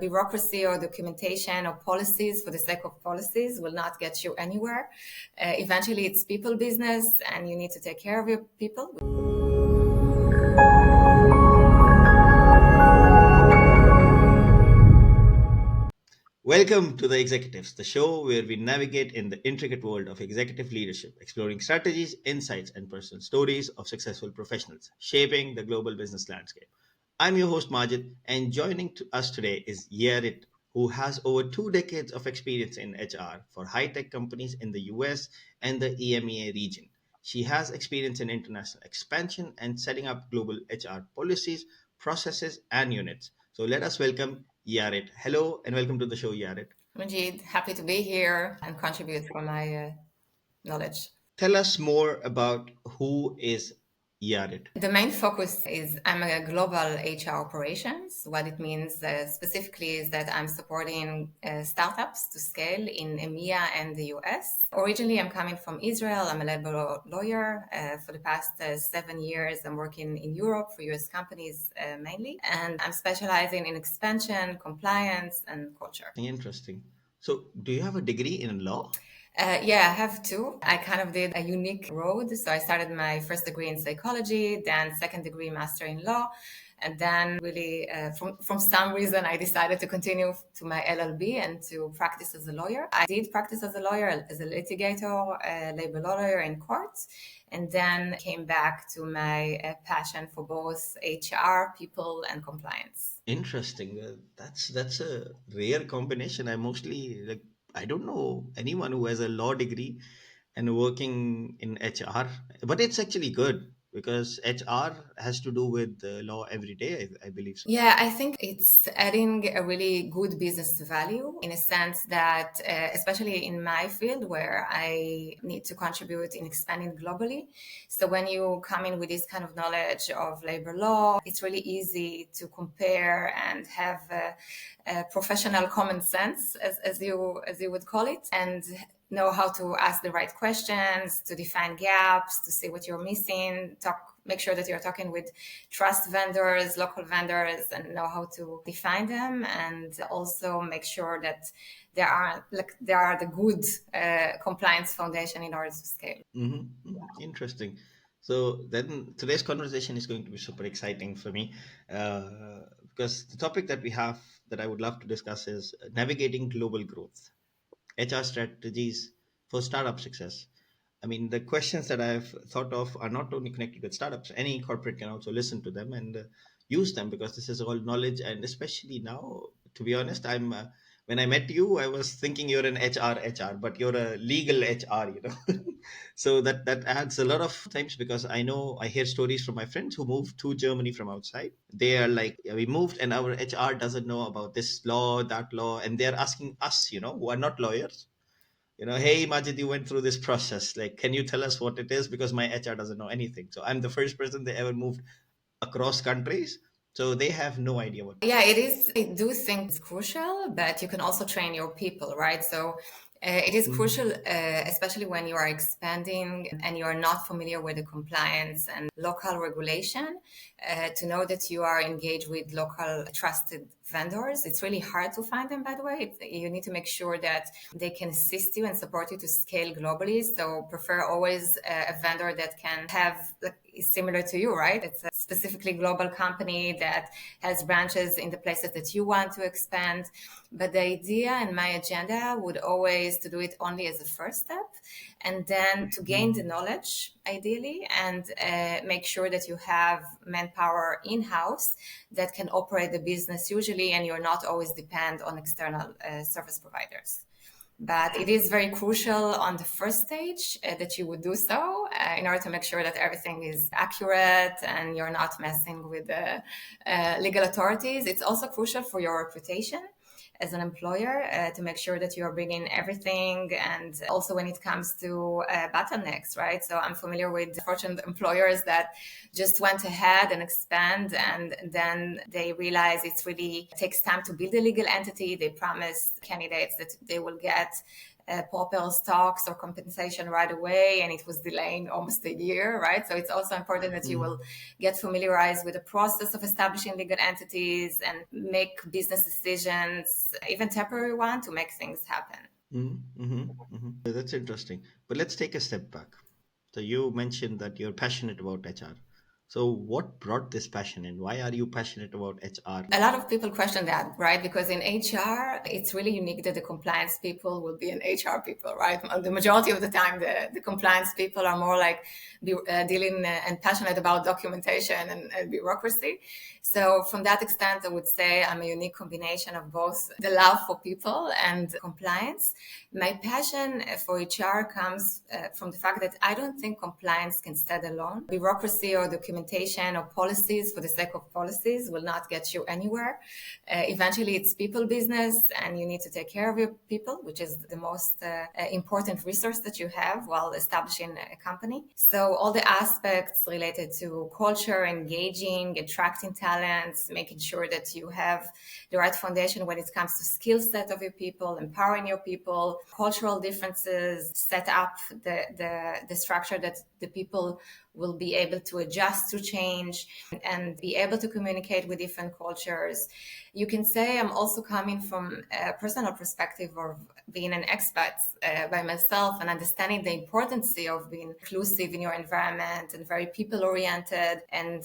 bureaucracy or documentation or policies for the sake of policies will not get you anywhere. Eventually, it's people business, and you need to take care of your people. Welcome to The Executives, the show where we navigate in the intricate world of executive leadership, exploring strategies, insights, and personal stories of successful professionals shaping the global business landscape. I'm your host, Majid, and joining us today is Yearit, who has over 2 decades of experience in HR for high tech companies in the US and the EMEA region. She has experience in international expansion and setting up global HR policies, processes, and units. So let us welcome Yearit. Hello and welcome to the show, Yearit. Majid, happy to be here and contribute from my knowledge. Tell us more about who is Yearit. The main focus is I'm a global HR operations. What it means specifically is that I'm supporting startups to scale in EMEA and the US. Originally, I'm coming from Israel. I'm a labor lawyer. For the past 7 years, I'm working in Europe for US companies mainly. And I'm specializing in expansion, compliance, and culture. Interesting. So, do you have a degree in law? Yeah, I have two. I kind of did a unique road. So I started my first degree in psychology, then second degree master in law. And then really, from some reason, I decided to continue to my LLB and to practice as a lawyer. I did practice as a lawyer, as a litigator, a labor lawyer in courts, and then came back to my passion for both HR, people, and compliance. Interesting. That's a rare combination. I don't know anyone who has a law degree and working in HR, but it's actually good because HR has to do with law every day. I believe so. Yeah, I think it's adding a really good business value in a sense that, especially in my field where I need to contribute in expanding globally. So when you come in with this kind of knowledge of labor law, it's really easy to compare and have a professional common sense, as you would call it, and know how to ask the right questions, to define gaps, to see what you're missing, make sure that you're talking with trust vendors, local vendors, and know how to define them, and also make sure that there are the good compliance foundation in order to scale. Interesting. So then today's conversation is going to be super exciting for me because the topic that we have that I would love to discuss is navigating global growth. HR strategies for startup success. I mean, the questions that I've thought of are not only connected with startups, any corporate can also listen to them and use them because this is all knowledge. And especially now, to be honest, when I met you, I was thinking you're an HR, but you're a legal HR. So that adds a lot of times because I hear stories from my friends who moved to Germany from outside. They are like, "Yeah, we moved and our HR doesn't know about this law, that law," and they're asking us, who are not lawyers, hey, Majid, you went through this process. Like, can you tell us what it is? Because my HR doesn't know anything. So I'm the first person they ever moved across countries. So they have no idea what. Yeah, it is. I do think it's crucial, but you can also train your people, right? So it is crucial, especially when you are expanding and you are not familiar with the compliance and local regulation, to know that you are engaged with local trusted vendors. It's really hard to find them, by the way. You need to make sure that they can assist you and support you to scale globally. So prefer always a vendor that can have is similar to you, right? It's a specifically global company that has branches in the places that you want to expand. But the idea and my agenda would always to do it only as a first step, and then to gain the knowledge, ideally, and make sure that you have manpower in-house that can operate the business usually, and you're not always depend on external service providers. But it is very crucial on the first stage that you would do so in order to make sure that everything is accurate and you're not messing with the legal authorities. It's also crucial for your reputation as an employer to make sure that you're bringing everything, and also when it comes to bottlenecks, right? So I'm familiar with fortunate employers that just went ahead and expand, and then they realize it really takes time to build a legal entity. They promise candidates that they will get proper stocks or compensation right away, and it was delaying almost a year, right? So it's also important that you will get familiarized with the process of establishing legal entities and make business decisions, even temporary one, to make things happen. That's interesting. But let's take a step back. So you mentioned that you're passionate about HR. So what brought this passion in? Why are you passionate about HR? A lot of people question that, right? Because in HR, it's really unique that the compliance people will be an HR people, right? The majority of the time, the compliance people are more like dealing and passionate about documentation and bureaucracy. So from that extent, I would say I'm a unique combination of both the love for people and compliance. My passion for HR comes from the fact that I don't think compliance can stand alone. Bureaucracy or documentation or policies for the sake of policies will not get you anywhere. Eventually, it's people business, and you need to take care of your people, which is the most important resource that you have while establishing a company. So all the aspects related to culture, engaging, attracting talents, making sure that you have the right foundation when it comes to skill set of your people, empowering your people, cultural differences, set up the structure that the people will be able to adjust to change and be able to communicate with different cultures. You can say I'm also coming from a personal perspective of being an expat by myself and understanding the importance of being inclusive in your environment and very people oriented. And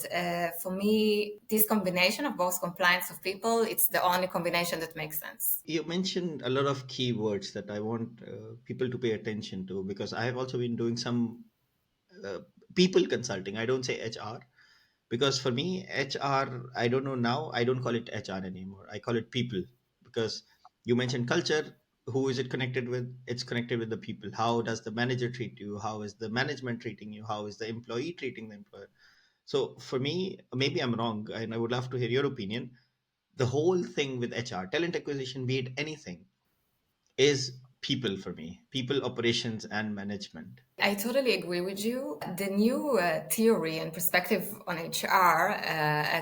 for me, this combination of both compliance of people, it's the only combination that makes sense. You mentioned a lot of key words that I want people to pay attention to, because I have also been doing some uh, people consulting. I don't say HR, because for me, HR, I don't know now, I don't call it HR anymore. I call it people, because you mentioned culture. Who is it connected with? It's connected with the people. How does the manager treat you? How is the management treating you? How is the employee treating the employer? So for me, maybe I'm wrong, and I would love to hear your opinion. The whole thing with HR, talent acquisition, be it anything, is people for me, people, operations, and management. I totally agree with you. The new theory and perspective on HR,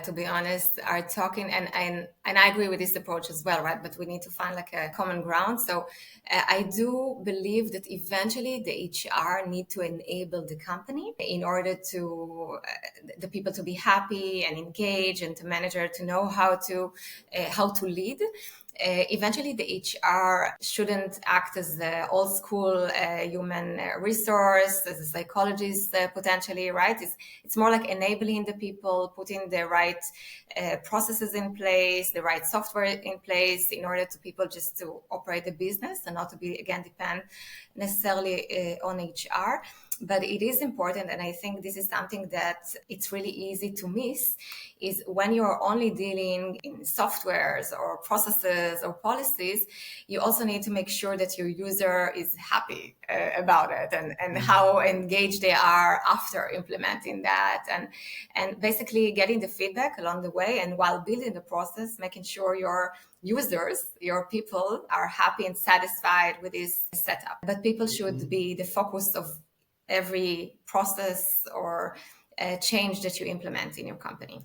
to be honest, are talking, and I agree with this approach as well, right? But we need to find like a common ground. So I do believe that eventually the HR need to enable the company in order to the people to be happy and engage, and the manager to know how to lead. Eventually, the HR shouldn't act as the old school human resource, as a psychologist potentially, right? It's more like enabling the people, putting the right processes in place, the right software in place in order to people just to operate the business and not to be, again, depend necessarily on HR. But it is important, and I think this is something that it's really easy to miss, is when you're only dealing in softwares or processes or policies, you also need to make sure that your user is happy about it, and how engaged they are after implementing that, and basically getting the feedback along the way, and while building the process, making sure your users, your people, are happy and satisfied with this setup. But people should be the focus of every process or change that you implement in your company.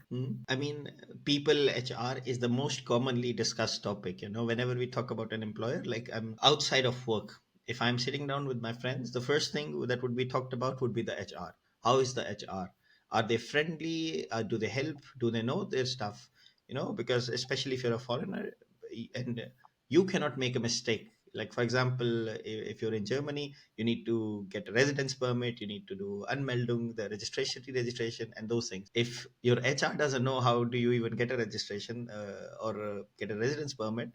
I mean, people HR is the most commonly discussed topic. Whenever we talk about an employer, like I'm outside of work, if I'm sitting down with my friends, the first thing that would be talked about would be the HR. How is the HR? Are they friendly? Do they help? Do they know their stuff? Because especially if you're a foreigner, and you cannot make a mistake. Like, for example, if you're in Germany, you need to get a residence permit, you need to do Anmeldung, the registration, and those things. If your HR doesn't know how do you even get a registration or get a residence permit,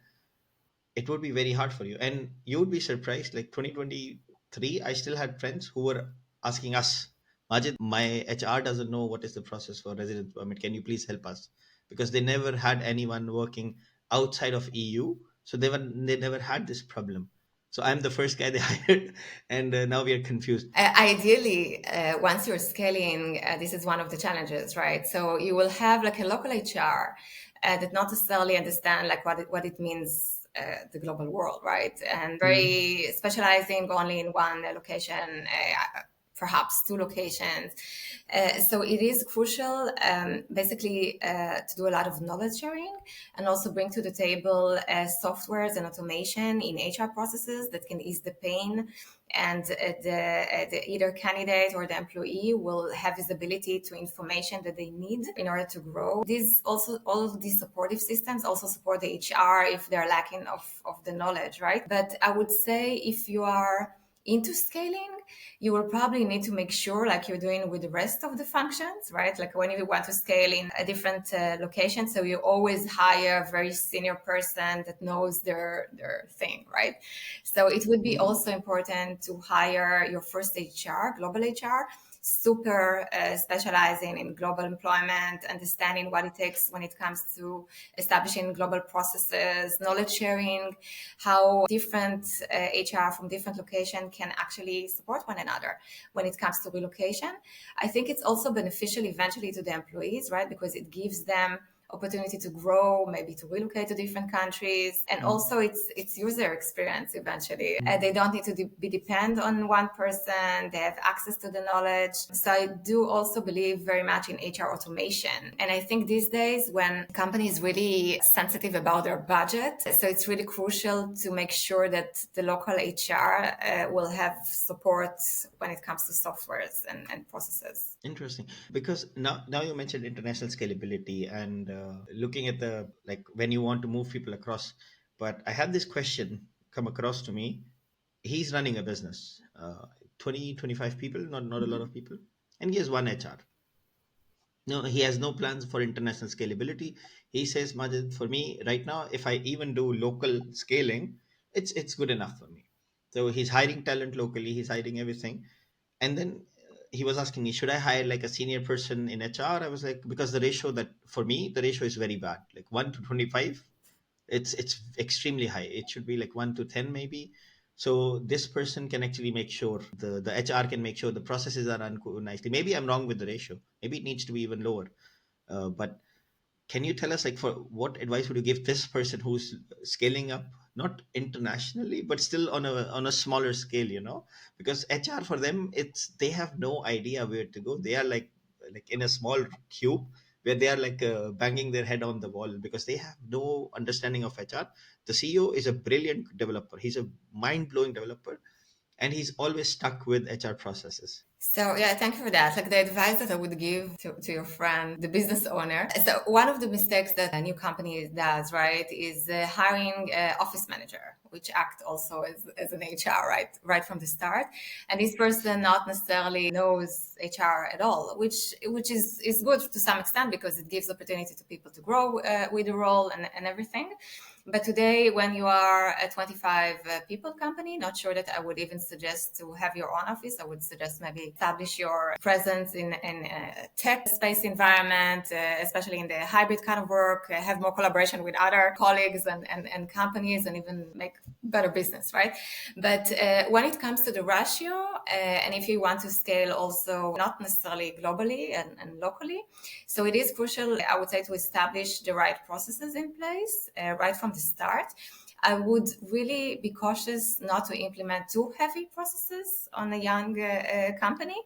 it would be very hard for you. And you would be surprised, like 2023, I still had friends who were asking us, Majid, my HR doesn't know what is the process for residence permit. Can you please help us? Because they never had anyone working outside of EU. So they never had this problem. So I'm the first guy they hired, and now we are confused. Ideally, once you're scaling, this is one of the challenges, right? So you will have like a local HR that not necessarily understand like what it means, the global world, right? And very specializing only in one location. perhaps 2 locations. So it is crucial, basically, to do a lot of knowledge sharing and also bring to the table softwares and automation in HR processes that can ease the pain, and the either candidate or the employee will have visibility to information that they need in order to grow. These also, all of these supportive systems also support the HR if they're lacking of the knowledge, right? But I would say if you are into scaling, you will probably need to make sure, like you're doing with the rest of the functions, right? Like when you want to scale in a different location, so you always hire a very senior person that knows their thing, right? So it would be also important to hire your first HR, global HR, super specializing in global employment, understanding what it takes when it comes to establishing global processes, knowledge sharing, how different HR from different locations can actually support one another when it comes to relocation. I think it's also beneficial eventually to the employees, right? Because it gives them opportunity to grow, maybe to relocate to different countries, and also it's user experience eventually. They don't need to be depend on one person. They have access to the knowledge. So I do also believe very much in HR automation, and I think these days when companies really sensitive about their budget, so it's really crucial to make sure that the local HR will have support when it comes to softwares and processes. Interesting, because now you mentioned international scalability and looking at the, like, when you want to move people across. But I had this question come across to me. He's running a business, 20 25 people, not a lot of people, and he has one HR. No, he has no plans for international scalability. He says, Majid, for me right now, if I even do local scaling, it's good enough for me. So he's hiring talent locally, he's hiring everything. And then he was asking me, should I hire like a senior person in HR? I was like, because the ratio, that for me, the ratio is very bad, like 1 to 25. It's extremely high. It should be like 1 to 10 maybe. So this person can actually make sure, the HR can make sure the processes are run nicely. Maybe I'm wrong with the ratio, maybe it needs to be even lower. But can you tell us, like, for what advice would you give this person who's scaling up, not internationally but still on a smaller scale, because HR for them, it's, they have no idea where to go. They are like in a small cube where they are like banging their head on the wall because they have no understanding of HR. The CEO is a brilliant developer, he's a mind-blowing developer, and he's always stuck with HR processes. So yeah, thank you for that. Like the advice that I would give to your friend, the business owner. So one of the mistakes that a new company does, right, is hiring an office manager, which act also as an HR, right from the start. And this person not necessarily knows HR at all, which is good to some extent because it gives opportunity to people to grow with the role and everything. But today, when you are a 25 people company, not sure that I would even suggest to have your own office. I would suggest maybe establish your presence in a tech space environment, especially in the hybrid kind of work, have more collaboration with other colleagues and companies, and even make better business, right? But when it comes to the ratio, and if you want to scale also not necessarily globally and locally, so it is crucial, I would say, to establish the right processes in place right from the start. I would really be cautious not to implement too heavy processes on a young company,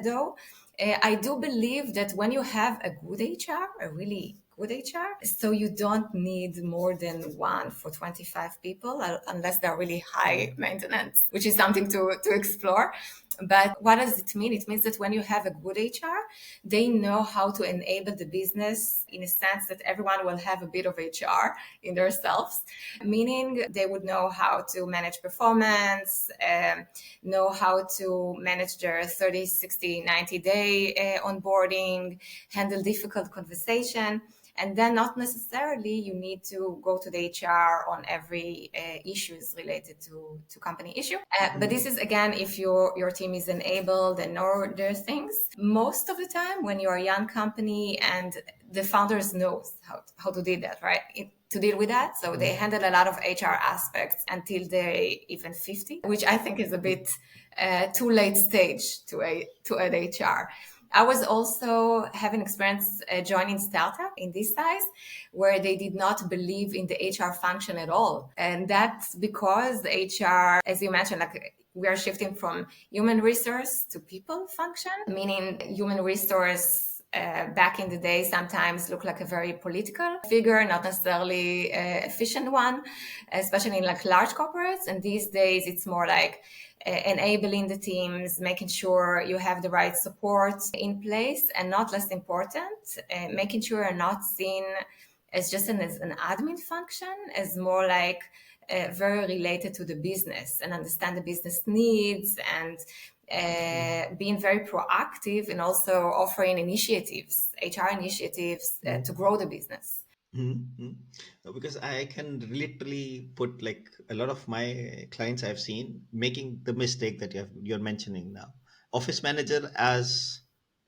though. I do believe that when you have a good HR, a really good HR, so you don't need more than one for 25 people, unless they're really high maintenance, which is something to explore. But what does it mean? It means that when you have a good HR, they know how to enable the business in a sense that everyone will have a bit of HR in themselves, meaning they would know how to manage performance, know how to manage their 30, 60, 90-day onboarding, handle difficult conversation. And then not necessarily you need to go to the HR on every issues related to company issue. But this is, again, if your team is enabled and know their things. Most of the time when you're a young company and the founders knows how to do that, right? To deal with that. So they handle a lot of HR aspects until they're even 50, which I think is a bit too late stage to add HR. I was also having experience joining startup in this size where they did not believe in the HR function at all. And that's because the HR, as you mentioned, like we are shifting from human resource to people function, meaning human resource back in the day sometimes look like a very political figure, not necessarily efficient one, especially in like large corporates. And these days it's more like enabling the teams, making sure you have the right support in place, and not less important, making sure you're not seen as just as an admin function, as more like very related to the business and understand the business needs and being very proactive and also offering initiatives, HR initiatives to grow the business. Mm-hmm. Because I can literally put like a lot of my clients I've seen making the mistake that you're mentioning now. Office manager as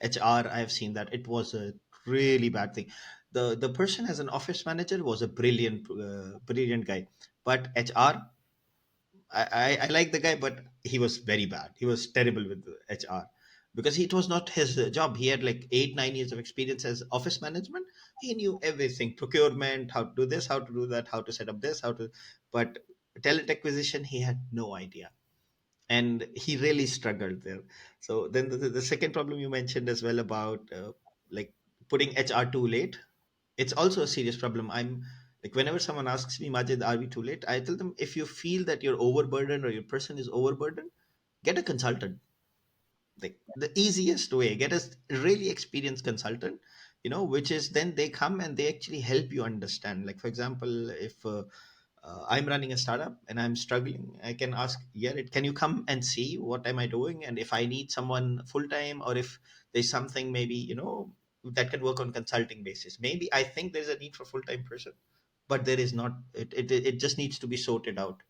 HR, I've seen that it was a really bad thing. The person as an office manager was a brilliant guy, but HR, I like the guy, but he was very bad. He was terrible with the HR because it was not his job. He had like 8 9 years of experience as office management. He knew everything: procurement, how to do this, how to do that, how to set up this, how to. But talent acquisition, he had no idea, and he really struggled there. So then the second problem you mentioned as well about like putting HR too late, it's also a serious problem. I'm like, whenever someone asks me, Majid, are we too late? I tell them, if you feel that you're overburdened or your person is overburdened, get a consultant. Like the easiest way, get a really experienced consultant, which is then they come and they actually help you understand. Like, for example, if I'm running a startup and I'm struggling, I can ask, Yearit, can you come and see what am I doing? And if I need someone full time, or if there's something maybe, that can work on consulting basis. Maybe I think there's a need for full time person, but there is not. It just needs to be sorted out,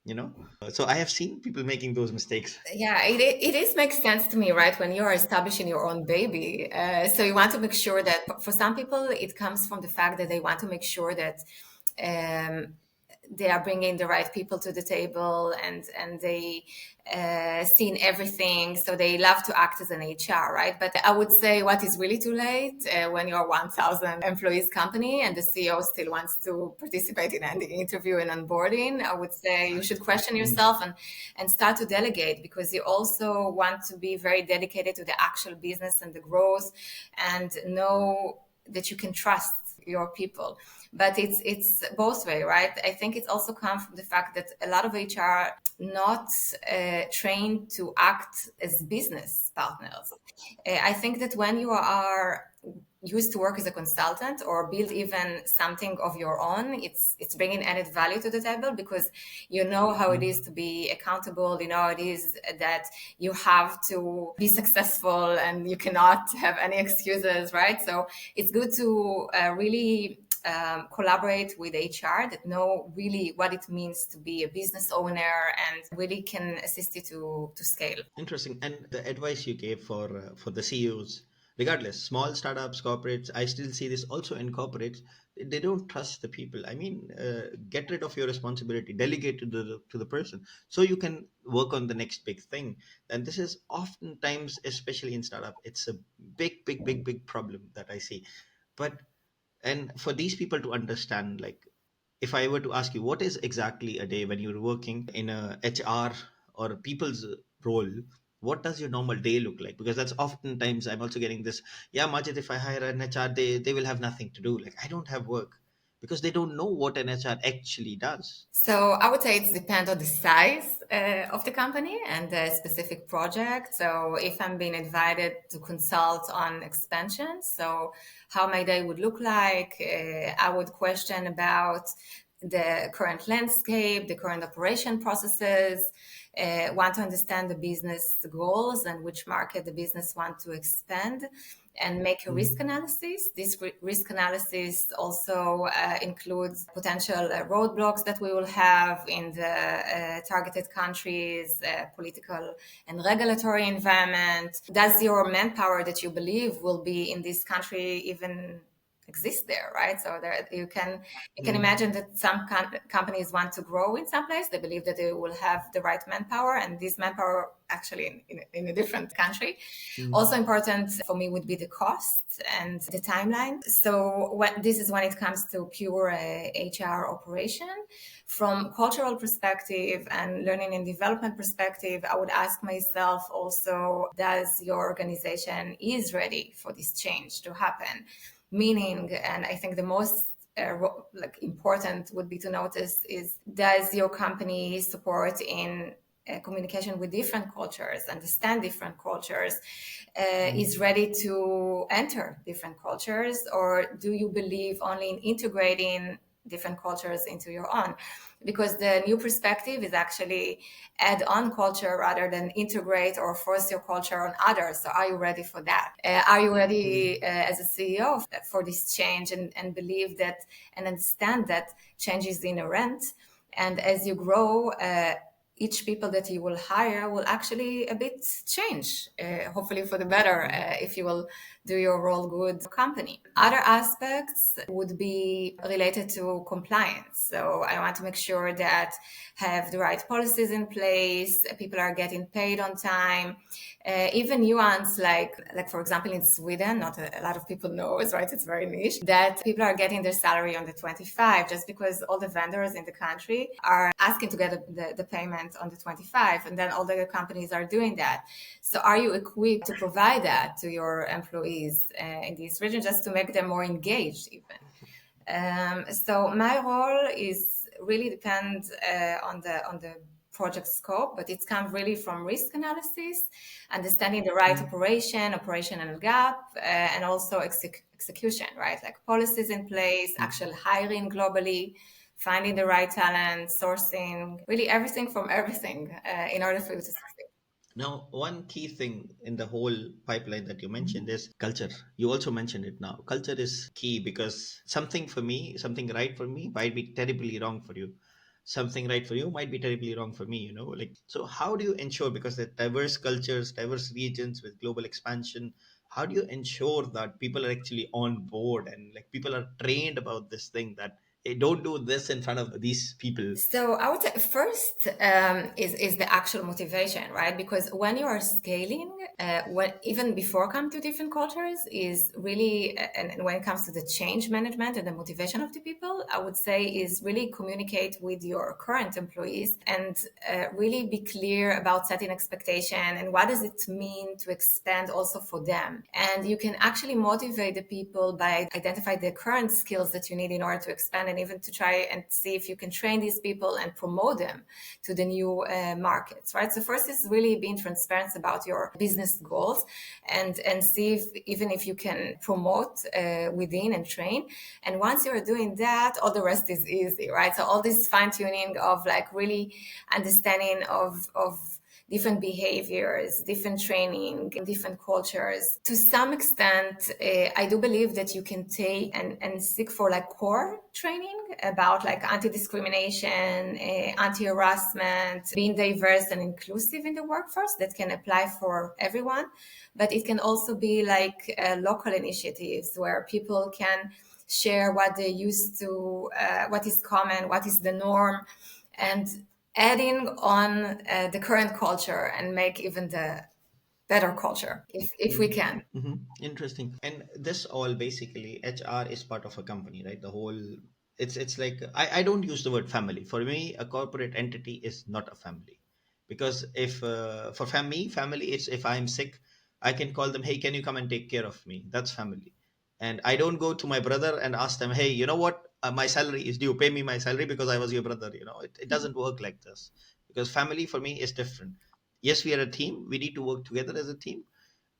you know. So I have seen people making those mistakes. Yeah, it is makes sense to me, right? When you are establishing your own baby, so you want to make sure that for some people it comes from the fact that they want to make sure that um, they are bringing the right people to the table and they seen everything, so they love to act as an HR, right? But I would say what is really too late when you're 1,000 employees company and the CEO still wants to participate in any interview and onboarding. I would say you should question Mm, yourself and start to delegate, because you also want to be very dedicated to the actual business and the growth and know that you can trust your people. But it's both way, right? I think it also comes from the fact that a lot of HR not trained to act as business partners. I think that when you are used to work as a consultant or build even something of your own, it's bringing added value to the table, because you know how it is mm. to be accountable. You know it is that you have to be successful and you cannot have any excuses, right? So it's good to really collaborate with HR that know really what it means to be a business owner and really can assist you to scale. Interesting. And the advice you gave for the CEOs, regardless, small startups, corporates, I still see this also in corporates. They don't trust the people. I mean, get rid of your responsibility, delegate to the person, so you can work on the next big thing. And this is oftentimes, especially in startup, it's a big, big, big, big problem that I see. But and for these people to understand, like, if I were to ask you, what is exactly a day when you're working in a HR or people's role, what does your normal day look like? Because that's oftentimes I'm also getting this, yeah, Majid, if I hire an HR, they will have nothing to do. Like, I don't have work, because they don't know what an HR actually does. So I would say it depends on the size of the company and the specific project. So if I'm being invited to consult on expansion, so how my day would look like, I would question about the current landscape, the current operation processes, want to understand the business goals and which market the business want to expand, and make a risk Mm. analysis. This risk analysis also includes potential roadblocks that we will have in the targeted countries, political and regulatory environment. Does your manpower that you believe will be in this country even exist there, right? So there you can imagine that some companies want to grow in some place. They believe that they will have the right manpower, and this manpower actually in a different country. Also important for me would be the cost and the timeline. So this is when it comes to pure HR operation. From cultural perspective and learning and development perspective, I would ask myself also, does your organization is ready for this change to happen? Meaning, and I think the most important would be to notice is, does your company support in communication with different cultures, understand different cultures, is ready to enter different cultures, or do you believe only in integrating different cultures into your own? Because the new perspective is actually add on culture rather than integrate or force your culture on others. So are you ready for that? Are you ready as a CEO for this change, and believe that and understand that change is inherent? And as you grow, each people that you will hire will actually a bit change, hopefully for the better, if you will do your role good company. Other aspects would be related to compliance. So I want to make sure that have the right policies in place, people are getting paid on time, even nuance like for example in Sweden, not a lot of people know it, right? It's very niche, that people are getting their salary on the 25 just because all the vendors in the country are asking to get the payment on the 25, and then all the companies are doing that. So are you equipped to provide that to your employees in this region, just to make them more engaged even? So my role is really depends on the project scope, but it's come really from risk analysis, understanding the right operational gap, and also execution, right? Like policies in place, actual hiring globally, finding the right talent, sourcing, really everything from everything in order for you to succeed. Now, one key thing in the whole pipeline that you mentioned is culture. You also mentioned it now. Culture is key because something for me, something right for me might be terribly wrong for you. Something right for you might be terribly wrong for me, like, so how do you ensure, because the diverse cultures, diverse regions with global expansion, how do you ensure that people are actually on board and like people are trained about this thing that, hey, don't do this in front of these people? So I would say first is the actual motivation, right? Because when you are scaling, when even before come to different cultures, is really and when it comes to the change management and the motivation of the people, I would say is really communicate with your current employees and really be clear about setting expectation and what does it mean to expand also for them. And you can actually motivate the people by identify the current skills that you need in order to expand, and even to try and see if you can train these people and promote them to the new markets, right? So first is really being transparent about your business goals, and see if even if you can promote within and train. And once you're doing that, all the rest is easy, right? So all this fine tuning of like really understanding of different behaviors, different training, different cultures. To some extent, I do believe that you can take and seek for like core training about like anti-discrimination, anti-harassment, being diverse and inclusive in the workforce that can apply for everyone. But it can also be like local initiatives where people can share what they used to, what is common, what is the norm, and adding on the current culture and make even the better culture if we can. Interesting. And this all basically, HR is part of a company, right? The whole, it's like, I don't use the word family. For me, a corporate entity is not a family, because if for family, it's if I'm sick, I can call them, hey, can you come and take care of me? That's family. And I don't go to my brother and ask them, hey, you know what? My salary is due. Pay me my salary because I was your brother. It doesn't work like this, because family for me is different. Yes, we are a team. We need to work together as a team,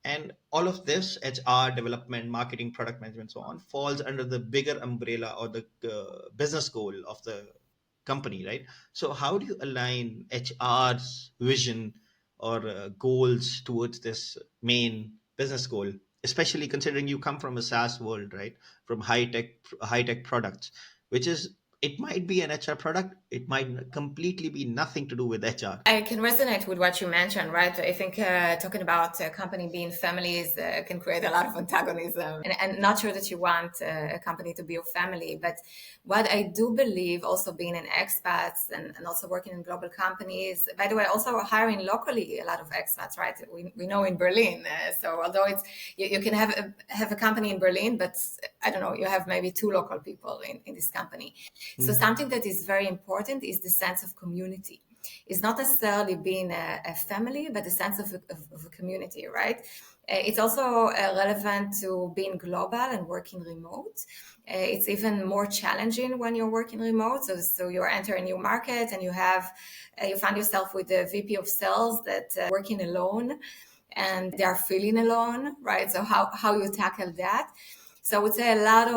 and all of this, HR, development, marketing, product management, so on, falls under the bigger umbrella or the business goal of the company, right? So how do you align HR's vision or goals towards this main business goal, especially considering you come from a SaaS world, right? From high tech products, which is it might be an HR product. It might completely be nothing to do with HR. I can resonate with what you mentioned, right? I think talking about a company being families can create a lot of antagonism, and not sure that you want a company to be your family. But what I do believe, also being an expat and also working in global companies, by the way, also hiring locally a lot of expats, right? We know in Berlin. So although you can have a company in Berlin, but I don't know, you have maybe 2 local people in this company. So something that is very important is the sense of community. It's not necessarily being a family, but a sense of a community, right? It's also relevant to being global and working remote. It's even more challenging when you're working remote. So you enter a new market and you find yourself with the VP of sales that working alone and they are feeling alone, right? So how you tackle that? So I would say a lot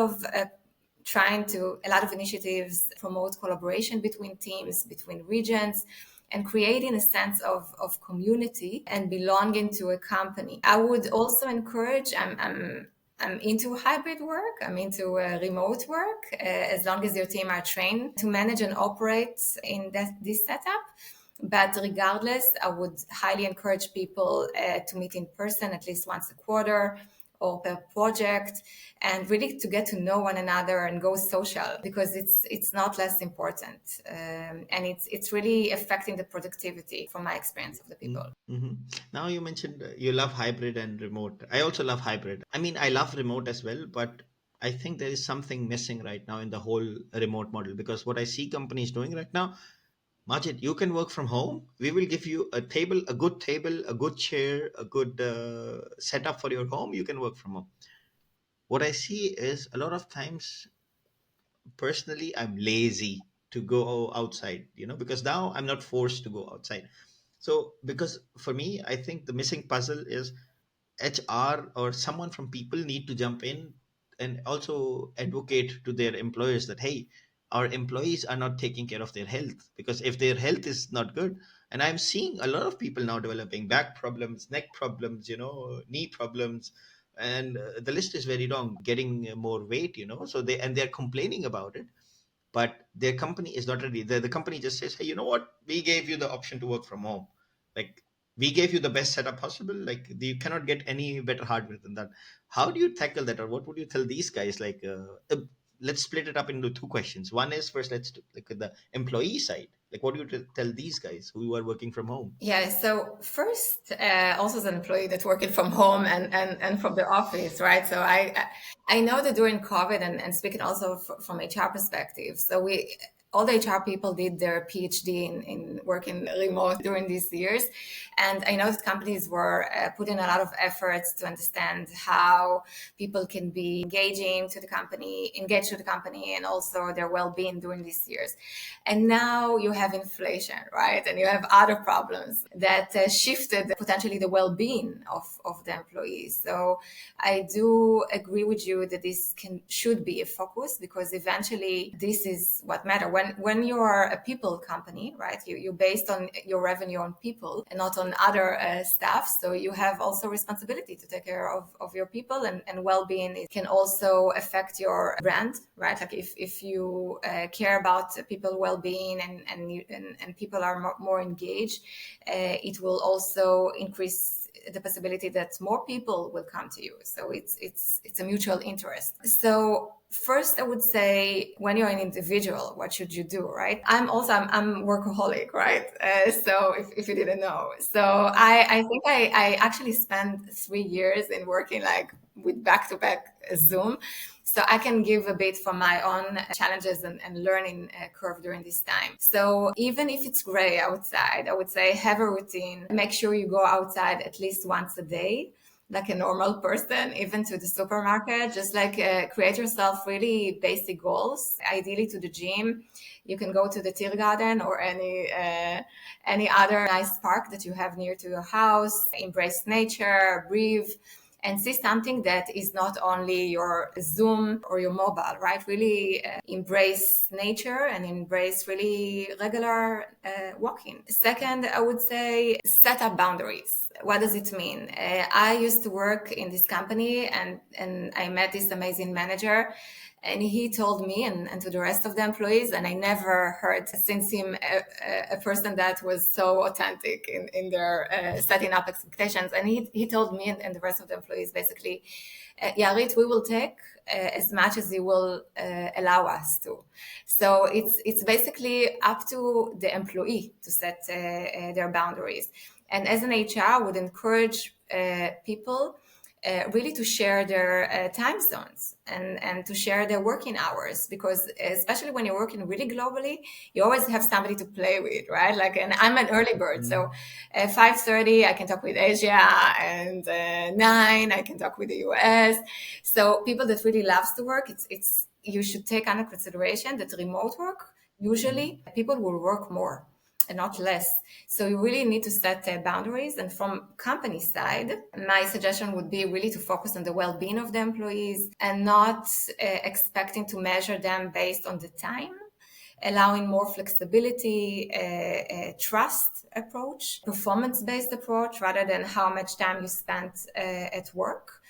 of initiatives promote collaboration between teams, between regions, and creating a sense of community and belonging to a company. I would also encourage, I'm into hybrid work, I'm into remote work, as long as your team are trained to manage and operate in this setup. But regardless, I would highly encourage people to meet in person at least once a quarter or per project, and really to get to know one another and go social, because it's not less important, and it's really affecting the productivity from my experience of the people. Mm-hmm. Now you mentioned you love hybrid and remote. I also love hybrid. I mean, I love remote as well, but I think there is something missing right now in the whole remote model, because what I see companies doing right now, Majid, you can work from home. We will give you a table, a good chair, a good setup for your home. You can work from home. What I see is a lot of times, personally, I'm lazy to go outside, because now I'm not forced to go outside. So, because for me, I think the missing puzzle is HR or someone from people need to jump in and also advocate to their employers that, hey, our employees are not taking care of their health, because if their health is not good, and I'm seeing a lot of people now developing back problems, neck problems, knee problems, and the list is very long, getting more weight, so they're complaining about it, but their company is not ready. The company just says, hey, you know what, we gave you the option to work from home, like we gave you the best setup possible, like you cannot get any better hardware than that. How do you tackle that, or what would you tell these guys? Like let's split it up into 2 questions. One is, first, let's do, like, the employee side, like what do you tell these guys who are working from home? Yeah, so first, also as an employee that's working from home and from the office, right? So I know that during COVID, and speaking also from HR perspective, so all the HR people did their PhD in working remote during these years. And I know that companies were putting a lot of efforts to understand how people can be engaged to the company, and also their well-being during these years. And now you have inflation, right? And you have other problems that shifted potentially the well-being of the employees. So I do agree with you that this should be a focus, because eventually this is what matters. When you are a people company, right, you're based on your revenue on people and not on other staff. So you have also responsibility to take care of your people, and well-being. It can also affect your brand, right? Like if you care about people well-being and people are more engaged, it will also increase the possibility that more people will come to you. So it's a mutual interest. So first, I would say, when you're an individual, what should you do, right? I'm workaholic, right? So if you didn't know, so I think I actually spent 3 years in working like with back-to-back Zoom. So I can give a bit from my own challenges and learning curve during this time. So even if it's gray outside, I would say have a routine. Make sure you go outside at least once a day, like a normal person, even to the supermarket. Just like create yourself really basic goals, ideally to the gym. You can go to the Tiergarten or any other nice park that you have near to your house. Embrace nature, breathe, and see something that is not only your Zoom or your mobile, right? Really embrace nature and embrace really regular walking. Second, I would say set up boundaries. What does it mean? I used to work in this company, and I met this amazing manager. And he told me and to the rest of the employees, and I never heard since him a person that was so authentic in their setting up expectations. And he told me and the rest of the employees basically, Yarit, we will take as much as you will allow us to. So it's basically up to the employee to set their boundaries. And as an HR, I would encourage people really to share their time zones and to share their working hours, because especially when you're working really globally, you always have somebody to play with, right? Like, and I'm an early bird, so at 5:30 I can talk with Asia, and 9 I can talk with the US. So people that really loves to work, it's you should take under consideration that remote work usually people will work more and not less. So you really need to set boundaries. And from company side, my suggestion would be really to focus on the well-being of the employees and not expecting to measure them based on the time, allowing more flexibility, trust approach, performance-based approach, rather than how much time you spent at work.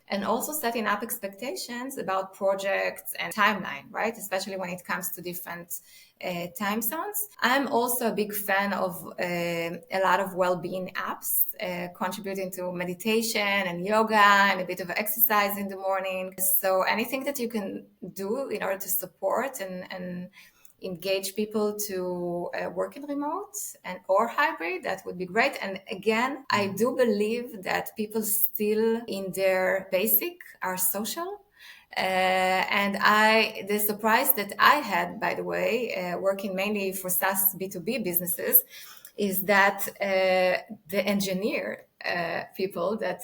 And also setting up expectations about projects and timeline, right? Especially when it comes to different time zones. I'm also a big fan of a lot of well-being apps, contributing to meditation and yoga and a bit of exercise in the morning. So anything that you can do in order to support and engage people to work in remote and or hybrid, that would be great. And again, I do believe that people still in their basic are social. The surprise that I had, by the way, working mainly for SaaS B2B businesses, is that the engineer people that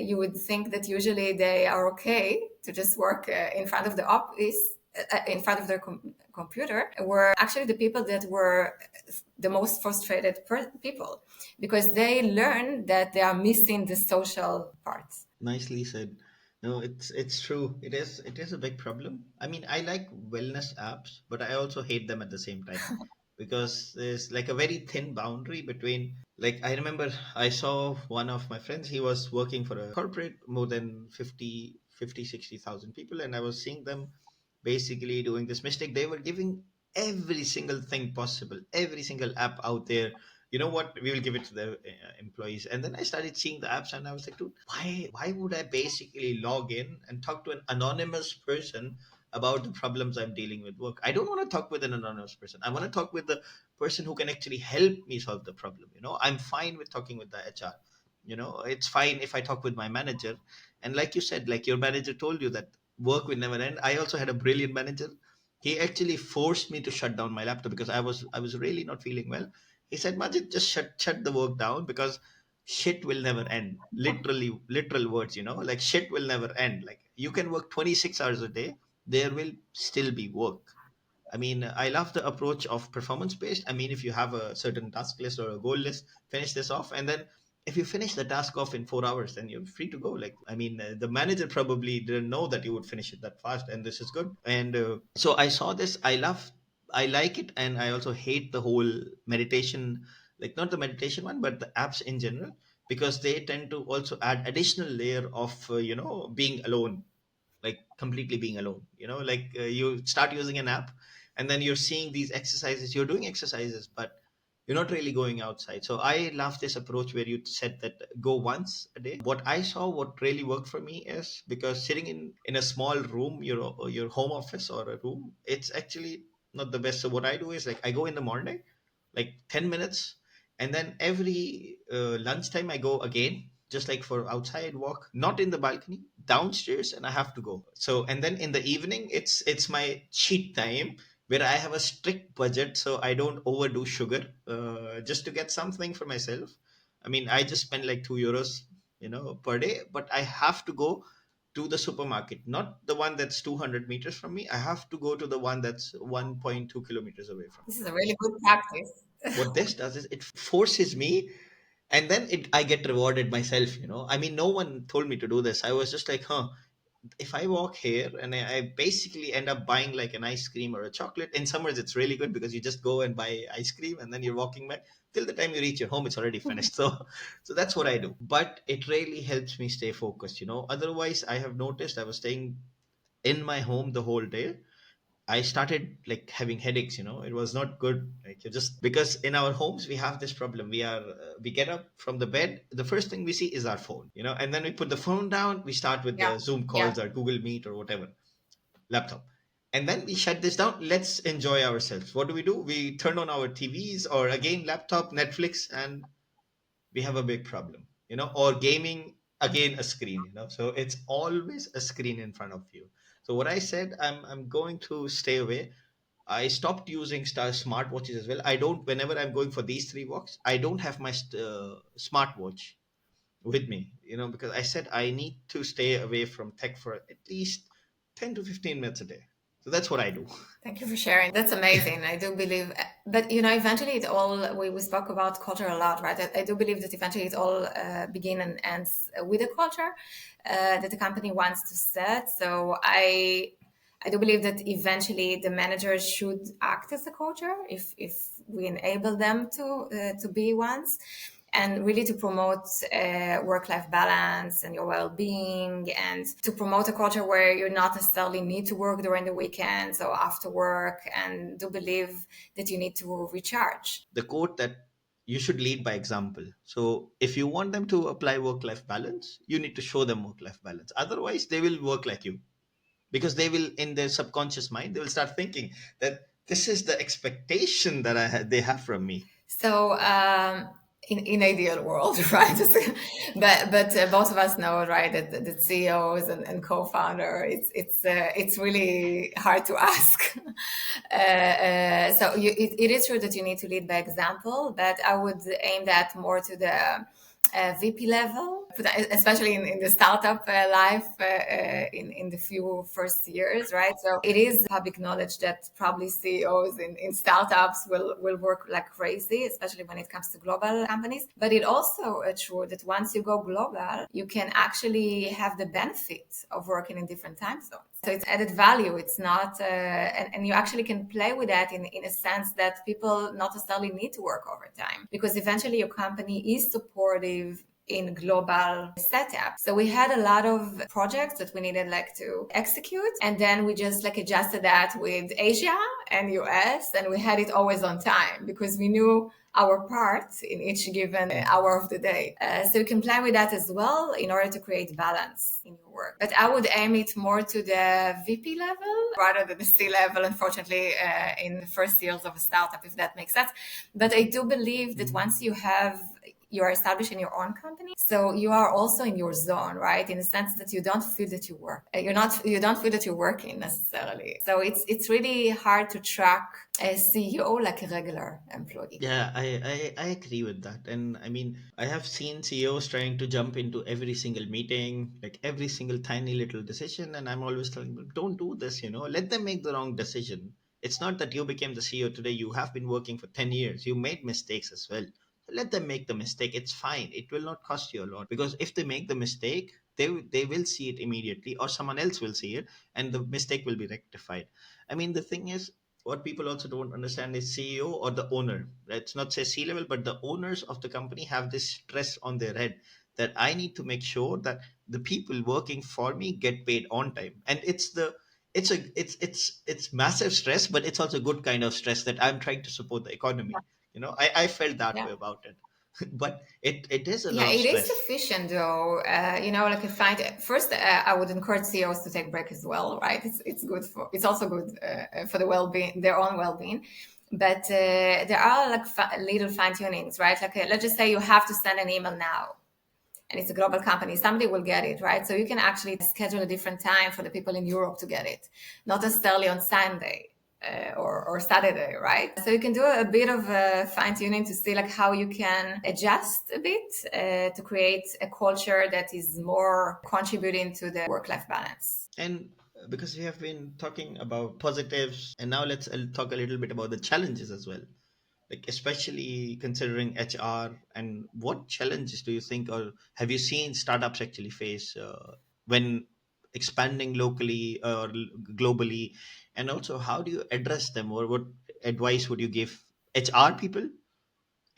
you would think that usually they are okay to just work in front of the office, in front of their computer, were actually the people that were the most frustrated people, because they learn that they are missing the social parts. Nicely said. No, it's true. It is a big problem. I mean, I like wellness apps, but I also hate them at the same time because there's like a very thin boundary between, like, I remember I saw one of my friends, he was working for a corporate, more than 60,000 people, and I was seeing them basically doing this mistake. They were giving every single thing possible, every single app out there. You know what, we will give it to the employees. And then I started seeing the apps and I was like, dude, why would I basically log in and talk to an anonymous person about the problems I'm dealing with work? I don't want to talk with an anonymous person. I want to talk with the person who can actually help me solve the problem. I'm fine with talking with the HR. It's fine if I talk with my manager. And like you said, like your manager told you that work will never end. I also had a brilliant manager. He actually forced me to shut down my laptop because I was really not feeling well. He said, Majid, just shut the work down because shit will never end. Literally, literal words, like shit will never end. Like you can work 26 hours a day, there will still be work. I mean, I love the approach of performance based. I mean, if you have a certain task list or a goal list, finish this off. And then if you finish the task off in 4 hours, then you're free to go. Like, I mean, the manager probably didn't know that you would finish it that fast. And this is good. And so I saw this. I like it. And I also hate the whole meditation, like not the meditation one, but the apps in general, because they tend to also add additional layer of, being alone, like completely being alone. Like you start using an app and then you're seeing these exercises, you're doing exercises, but you're not really going outside. So I love this approach where you said that go once a day. What I saw, what really worked for me is, because sitting in a small room, your home office or a room, it's actually not the best. So what I do is, like, I go in the morning, like 10 minutes, and then every lunchtime I go again, just like for outside walk, not in the balcony, downstairs, and I have to go. So, and then in the evening, it's my cheat time, where I have a strict budget, so I don't overdo sugar, just to get something for myself. I mean, I just spend like €2, per day, but I have to go to the supermarket, not the one that's 200 meters from me. I have to go to the one that's 1.2 kilometers away from This me. is a really good practice. What this does is it forces me, and then I get rewarded myself. I mean, no one told me to do this. I was just like, if I walk here, and I basically end up buying like an ice cream or a chocolate. In summers it's really good because you just go and buy ice cream and then you're walking back till the time you reach your home, it's already finished. So that's what I do, but it really helps me stay focused. Otherwise, I have noticed I was staying in my home the whole day, I started like having headaches. It was not good. Like you just because in our homes we have this problem. We get up from the bed. The first thing we see is our phone. And then we put the phone down. We start with Yeah. the Zoom Yeah. calls or Google Meet or whatever, laptop, and then we shut this down. Let's enjoy ourselves. What do? We turn on our TVs or again laptop, Netflix, and we have a big problem. Or gaming, again a screen. So it's always a screen in front of you. So what I said, I'm going to stay away. I stopped using smartwatches as well. I don't. Whenever I'm going for these three walks, I don't have my smartwatch with me. Because I said I need to stay away from tech for at least 10 to 15 minutes a day. So that's what I do. Thank you for sharing. That's amazing. I do believe, but eventually it all, we spoke about culture a lot, right? I do believe that eventually it all begin and ends with a culture that the company wants to set. So I do believe that eventually the managers should act as a culture if we enable them to be ones, and really to promote work-life balance and your well-being, and to promote a culture where you're not necessarily need to work during the weekends or after work, and do believe that you need to recharge. The quote that you should lead by example. So if you want them to apply work life balance, you need to show them work life balance. Otherwise, they will work like you, because they will, in their subconscious mind, they will start thinking that this is the expectation that they have from me. So, in ideal world, right? But both of us know, right, that the CEOs and co-founder, it's really hard to ask. So it is true that you need to lead by example, but I would aim that more to the VP level, especially in the startup life, in the few first years, right? So it is public knowledge that probably CEOs in startups will work like crazy, especially when it comes to global companies. But it also true that once you go global, you can actually have the benefit of working in different time zones. So it's added value. It's not, and you actually can play with that in a sense that people not necessarily need to work overtime, because eventually your company is supportive in global setup. So we had a lot of projects that we needed like to execute, and then we just like adjusted that with Asia and US, and we had it always on time because we knew our part in each given hour of the day. So you can plan with that as well in order to create balance in your work. But I would aim it more to the VP level rather than the C level, unfortunately, in the first years of a startup, if that makes sense. But I do believe that once you are established in your own company, so you are also in your zone, right? In the sense that you don't feel that you work. You don't feel that you're working necessarily. So it's really hard to track a CEO like a regular employee. Yeah, I agree with that. And I mean, I have seen CEOs trying to jump into every single meeting, like every single tiny little decision. And I'm always telling them, don't do this, let them make the wrong decision. It's not that you became the CEO today. You have been working for 10 years. You made mistakes as well. Let them make the mistake. It's fine. It will not cost you a lot, because if they make the mistake, they will see it immediately, or someone else will see it, and the mistake will be rectified. I mean, the thing is, what people also don't understand is CEO or the owner. Let's not say C level, but the owners of the company have this stress on their head that I need to make sure that the people working for me get paid on time. And it's massive stress, but it's also good kind of stress that I'm trying to support the economy. I felt that Yeah. way about it. But it is a lot Yeah, of it is stress. sufficient though. Like I find first, I would encourage CEOs to take break as well, right? It's also good for the well-being, their own well-being. But there are like little fine tunings, right? Like let's just say you have to send an email now, and it's a global company, somebody will get it, right? So you can actually schedule a different time for the people in Europe to get it, not necessarily on Sunday. Or Saturday, right? So you can do a bit of fine tuning to see like how you can adjust a bit to create a culture that is more contributing to the work-life balance. And because we have been talking about positives, and now let's talk a little bit about the challenges as well, like especially considering HR. And what challenges do you think, or have you seen startups actually face when expanding locally or globally? And also, how do you address them, or what advice would you give HR people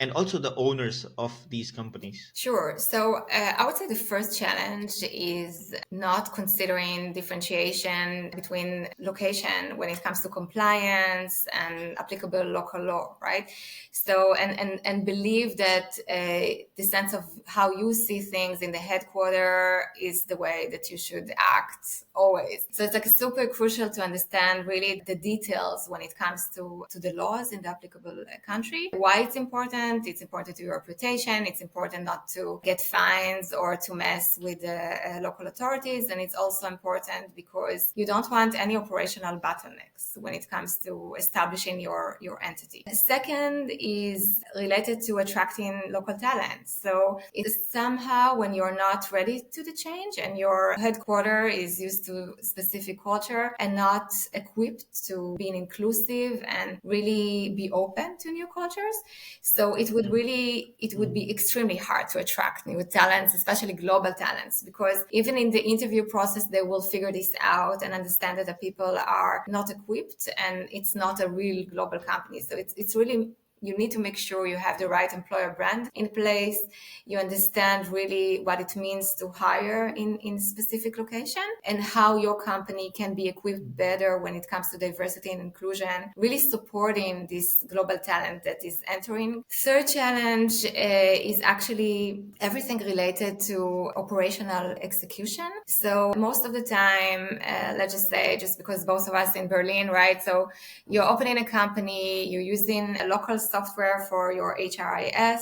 and also the owners of these companies? Sure. So I would say the first challenge is not considering differentiation between location when it comes to compliance and applicable local law, right? So, and believe that the sense of how you see things in the headquarter is the way that you should act always. So it's like super crucial to understand really the details when it comes to the laws in the applicable country. Why it's important? It's important to your reputation. It's important not to get fines or to mess with the local authorities. And it's also important because you don't want any operational bottlenecks when it comes to establishing your entity. The second is related to attracting local talent. So it's somehow when you're not ready to the change and your headquarters is used to specific culture and not equipped to being inclusive and really be open to new cultures. So it would be extremely hard to attract new talents, especially global talents, because even in the interview process, they will figure this out and understand that the people are not equipped and it's not a real global company. So it's really, you need to make sure you have the right employer brand in place. You understand really what it means to hire in specific location and how your company can be equipped better when it comes to diversity and inclusion, really supporting this global talent that is entering. Third challenge is actually everything related to operational execution. So most of the time, let's just say, just because both of us in Berlin, right? So you're opening a company, you're using a local software for your HRIS,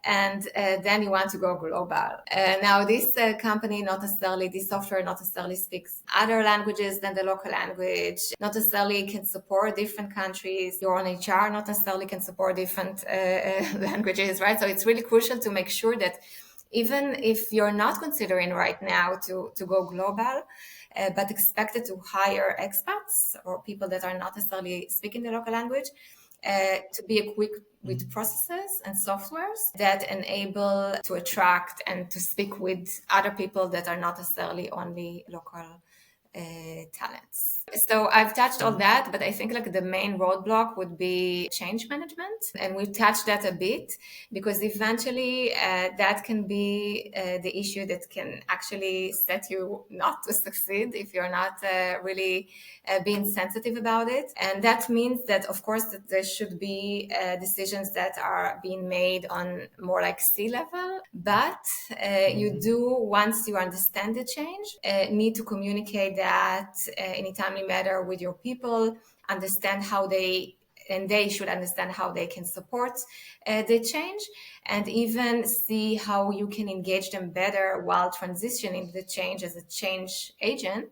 and then you want to go global. Now, this company, this software not necessarily speaks other languages than the local language, not necessarily can support different countries. Your own HR not necessarily can support different languages, right? So it's really crucial to make sure that even if you're not considering right now to go global, but expected to hire expats or people that are not necessarily speaking the local language, to be equipped with processes and softwares that enable to attract and to speak with other people that are not necessarily only local talents. So I've touched on that, but I think like the main roadblock would be change management. And we've touched that a bit because eventually that can be the issue that can actually set you not to succeed if you're not really being sensitive about it. And that means that, of course, that there should be decisions that are being made on more like C-level, but you do, once you understand the change, need to communicate that in a timely manner with your people, understand how they should understand how they can support the change, and even see how you can engage them better while transitioning the change as a change agent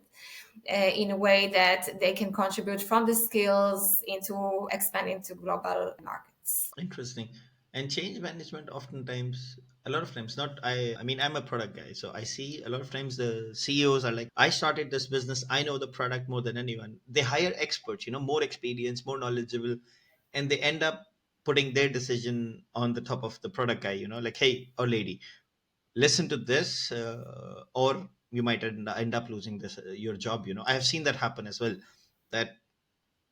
in a way that they can contribute from the skills into expanding to global markets. Interesting. And change management oftentimes, a lot of times, not I mean, I'm a product guy, so I see a lot of times the CEOs are like, I started this business, I know the product more than anyone. They hire experts, more experience, more knowledgeable, and they end up putting their decision on the top of the product guy, like, hey, or lady, listen to this, or you might end up losing this your job. I have seen that happen as well, that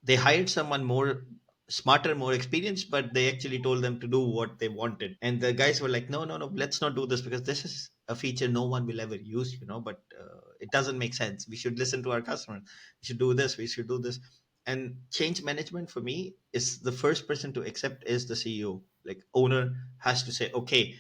they hired someone more smarter, more experienced, but they actually told them to do what they wanted, and the guys were like, no, no, no, let's not do this because this is a feature no one will ever use, but it doesn't make sense. We should listen to our customers. We should do this, we should do this. And change management for me is the first person to accept is the CEO. Like, owner has to say, okay,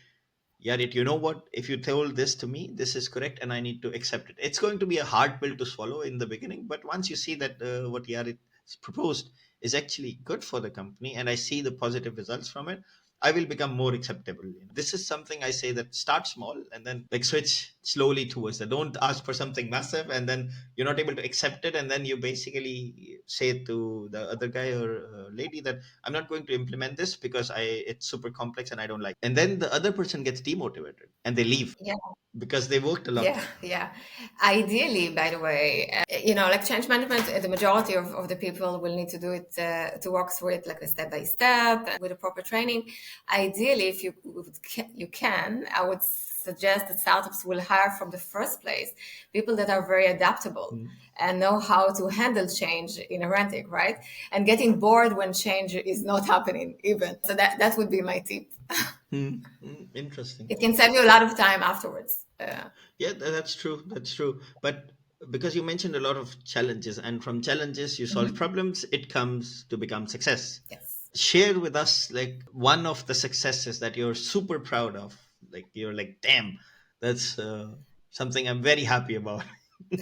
Yarit, you know what? If you told this to me, this is correct, and I need to accept it. It's going to be a hard pill to swallow in the beginning, but once you see that what Yarit proposed is actually good for the company, and I see the positive results from it, I will become more acceptable. This is something I say, that start small and then like switch slowly towards that. Don't ask for something massive and then you're not able to accept it, and then you basically say to the other guy or lady that I'm not going to implement this because it's super complex and I don't like. And then the other person gets demotivated and they leave Yeah. because they worked a lot. Yeah. Ideally, by the way, like change management, the majority of the people will need to do it, to walk through it like a step by step with a proper training. Ideally, if you can, I would suggests that startups will hire from the first place people that are very adaptable and know how to handle change in erratic, right? And getting bored when change is not happening even. So that would be my tip. Interesting. It can save you a lot of time afterwards. Yeah, that's true. That's true. But because you mentioned a lot of challenges, and from challenges you solve problems, it comes to become success. Yes. Share with us like one of the successes that you're super proud of. Like you're like, damn, that's something I'm very happy about.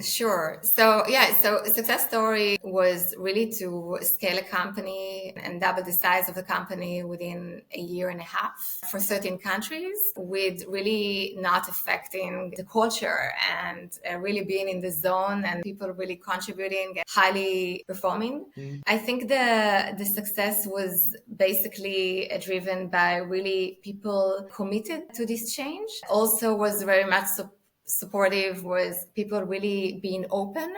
Sure. So yeah, so a success story was really to scale a company and double the size of the company within a year and a half for 13 countries with really not affecting the culture and really being in the zone and people really contributing, highly performing. I think the success was basically driven by really people committed to this change. Also was very much supportive was people really being open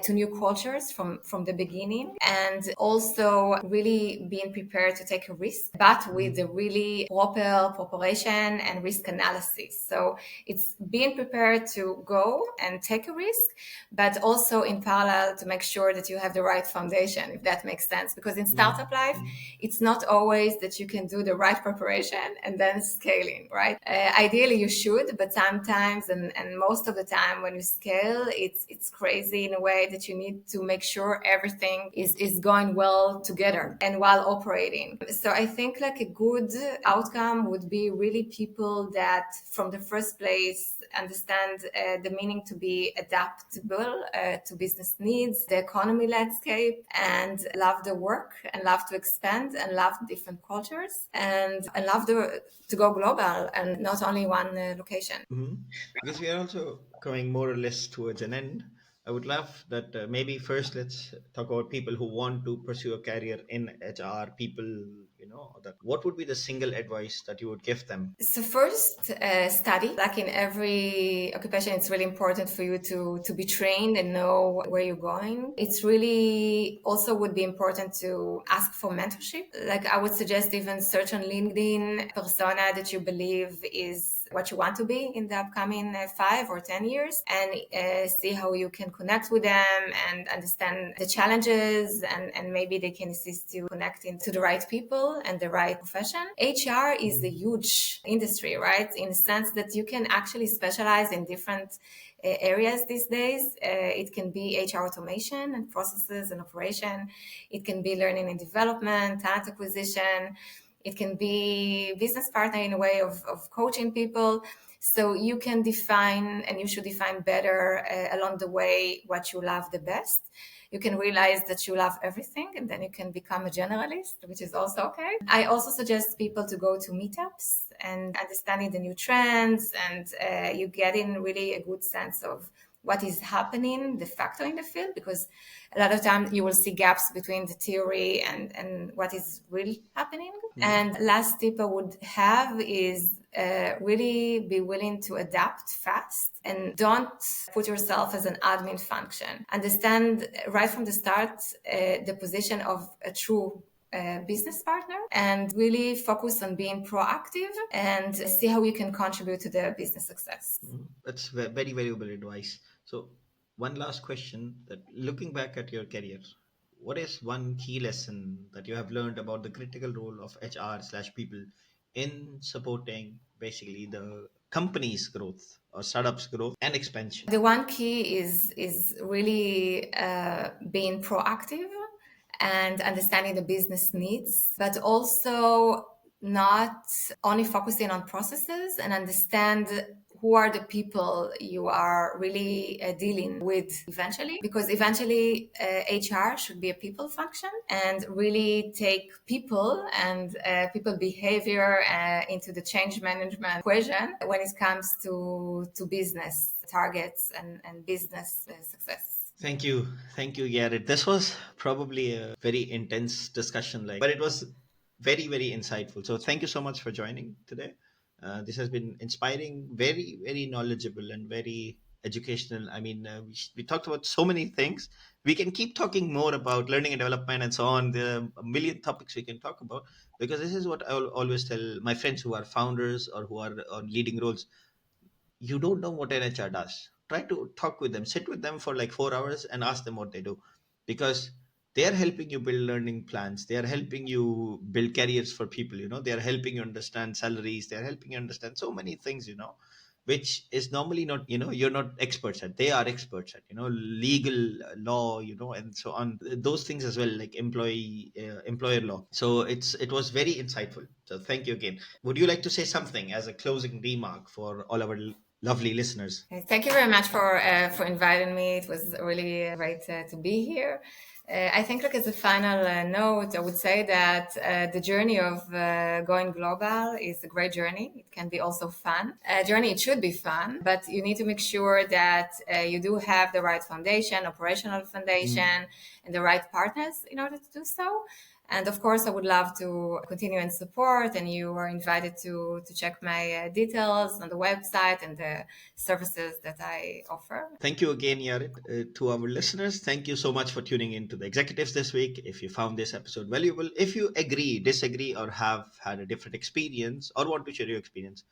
to new cultures from the beginning and also really being prepared to take a risk but with a really proper preparation and risk analysis. So it's being prepared to go and take a risk but also in parallel to make sure that you have the right foundation, if that makes sense, because in startup life it's not always that you can do the right preparation and then scaling, right? Ideally you should, but sometimes and most of the time when you scale it's crazy in a way that you need to make sure everything is going well together and while operating. So I think like a good outcome would be really people that from the first place understand the meaning to be adaptable to business needs, the economy landscape, and love the work and love to expand and love different cultures and love to go global and not only one location. Because we are also coming more or less towards an end. I would love that maybe first let's talk about people who want to pursue a career in HR. People, that what would be the single advice that you would give them? So first, study. Like in every occupation, it's really important for you to be trained and know where you're going. It's really also would be important to ask for mentorship. Like I would suggest even search on LinkedIn persona that you believe is what you want to be in the upcoming 5 or 10 years and see how you can connect with them and understand the challenges and maybe they can assist you connecting to the right people and the right profession. HR is a huge industry, right? In the sense that you can actually specialize in different areas these days. It can be HR automation and processes and operation. It can be learning and development, talent acquisition. It can be business partner in a way of coaching people. So you can define and you should define better along the way what you love the best. You can realize that you love everything and then you can become a generalist, which is also okay. I also suggest people to go to meetups and understanding the new trends and you get in really a good sense of what is happening de facto in the field, because a lot of times you will see gaps between the theory and what is really happening. And last tip I would have is really be willing to adapt fast and don't put yourself as an admin function. Understand right from the start the position of a true business partner and really focus on being proactive and see how you can contribute to the business success. That's very valuable advice. So, one last question: that looking back at your career, what is one key lesson that you have learned about the critical role of HR/people in supporting basically the company's growth or startups' growth and expansion? The one key is really being proactive and understanding the business needs, but also not only focusing on processes and understand who are the people you are really dealing with eventually, because eventually HR should be a people function and really take people and people behavior into the change management equation when it comes to business targets and business success. Thank you, Garrett. This was probably a very intense discussion, but it was very, very insightful. So thank you so much for joining today. This has been inspiring, very, very knowledgeable, and very educational. I mean, we talked about so many things. We can keep talking more about learning and development and so on. There are a million topics we can talk about because this is what I will always tell my friends who are founders or who are on leading roles. you don't know what an HR does, try to talk with them, sit with them for like 4 hours and ask them what they do, because they are helping you build learning plans. They are helping you build careers for people. They are helping you understand salaries. They are helping you understand so many things. Which is normally not, you're not experts at. They are experts at, legal law, and so on. Those things as well, like employer law. So it was very insightful. So thank you again. Would you like to say something as a closing remark for all our lovely listeners? Thank you very much for inviting me. It was really great to be here. I think, like as a final note, I would say that the journey of going global is a great journey. It can be also fun. Journey, it should be fun, but you need to make sure that you do have the right foundation, operational foundation, and the right partners in order to do so. And of course, I would love to continue and support, and you are invited to check my details on the website and the services that I offer. Thank you again, Yarit. To our listeners, thank you so much for tuning in to the executives this week. If you found this episode valuable, if you agree, disagree, or have had a different experience or want to share your experience,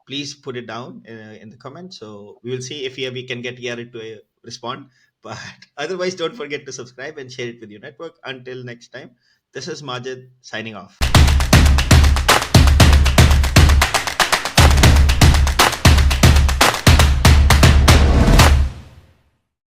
please put it down in the comments. So we will see if we can get Yarit to respond. But otherwise, don't forget to subscribe and share it with your network. Until next time, this is Majid signing off.